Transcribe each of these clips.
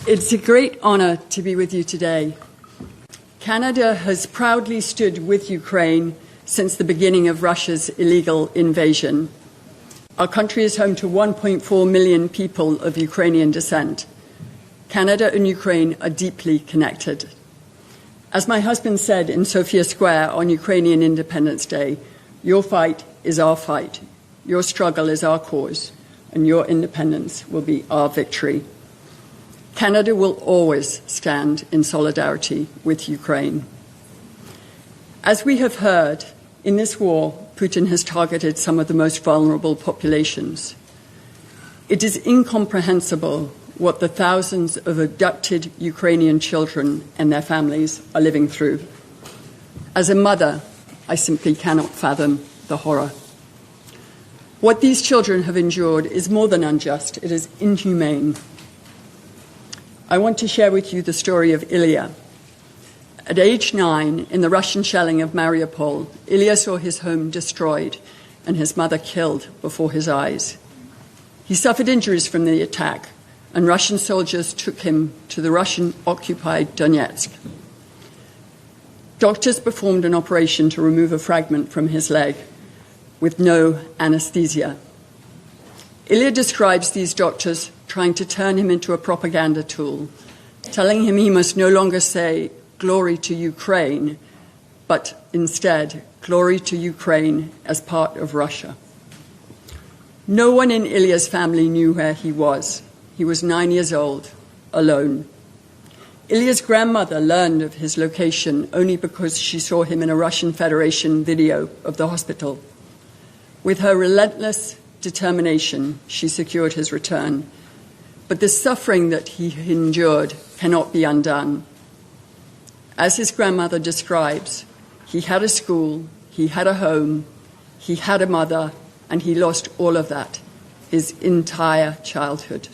It's a great honor to be with you today. Canada has proudly stood with Ukraine since the beginning of Russia's illegal invasion. Our country is home to 1.4 million people of Ukrainian descent. Canada and Ukraine are deeply connected. As my husband said in Sofia Square on Ukrainian Independence Day, your fight is our fight, your struggle is our cause, and your independence will be our victory. Canada will always stand in solidarity with Ukraine. As we have heard, in this war, Putin has targeted some of the most vulnerable populations. It is incomprehensible what the thousands of abducted Ukrainian children and their families are living through. As a mother, I simply cannot fathom the horror. What these children have endured is more than unjust, it is inhumane. I want to share with you the story of Ilia. At age 9, in the Russian shelling of Mariupol, Ilia saw his home destroyed and his mother killed before his eyes. He suffered injuries from the attack, and Russian soldiers took him to the Russian-occupied Donetsk. Doctors performed an operation to remove a fragment from his leg with no anesthesia. Ilia describes these doctors trying to turn him into a propaganda tool, telling him he must no longer say glory to Ukraine, but instead glory to Ukraine as part of Russia. No one in Ilia's family knew where he was. He was 9 years old, alone. Ilia's grandmother learned of his location only because she saw him in a Russian Federation video of the hospital. With her relentless determination, she secured his return. But the suffering that he endured cannot be undone. As his grandmother describes, he had a school, he had a home, he had a mother, and he lost all of that, his entire childhood.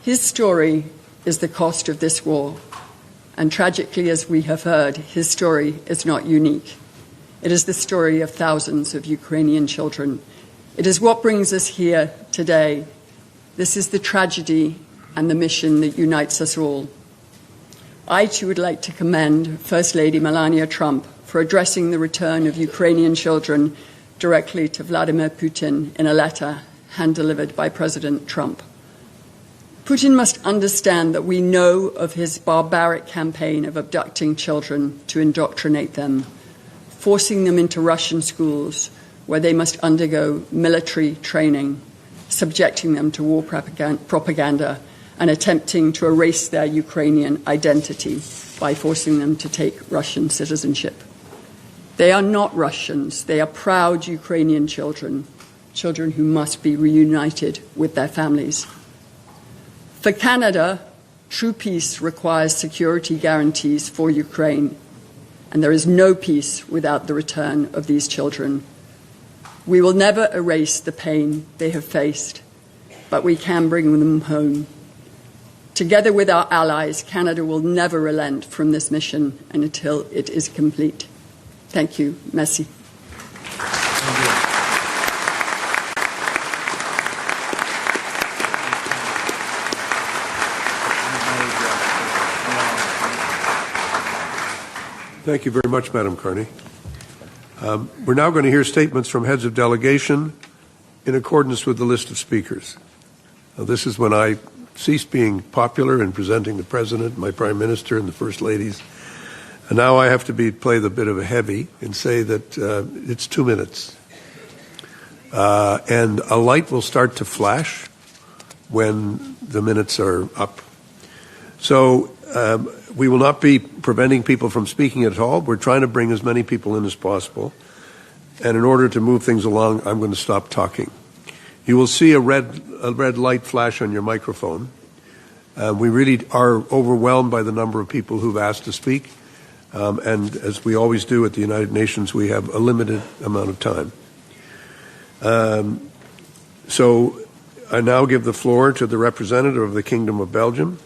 His story is the cost of this war, and tragically, as we have heard, his story is not unique. It is the story of thousands of Ukrainian children. It is what brings us here today. This is the tragedy and the mission that unites us all. I too would like to commend First Lady Melania Trump for addressing the return of Ukrainian children directly to Vladimir Putin in a letter hand-delivered by President Trump. Putin must understand that we know of his barbaric campaign of abducting children to indoctrinate them, forcing them into Russian schools where they must undergo military training, subjecting them to war propaganda, and attempting to erase their Ukrainian identity by forcing them to take Russian citizenship. They are not Russians. They are proud Ukrainian children, children who must be reunited with their families. For Canada, true peace requires security guarantees for Ukraine, and there is no peace without the return of these children. We will never erase the pain they have faced, but we can bring them home. Together with our allies, Canada will never relent from this mission until it is complete. Thank you. Merci. Thank you very much, Madam Carney. We're now going to hear statements from heads of delegation in accordance with the list of speakers. Now, this is when I cease being popular in presenting the President, my Prime Minister, and the First Ladies. And now I have to play the bit of a heavy and say that it's 2 minutes. And a light will start to flash when the minutes are up. So we will not be preventing people from speaking at all. We're trying to bring as many people in as possible. And in order to move things along, I'm going to stop talking. You will see a red light flash on your microphone. We really are overwhelmed by the number of people who've asked to speak. And as we always do at the United Nations, we have a limited amount of time. So I now give the floor to the representative of the Kingdom of Belgium,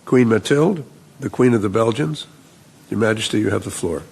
Queen Mathilde, the Queen of the Belgians. Your Majesty, you have the floor.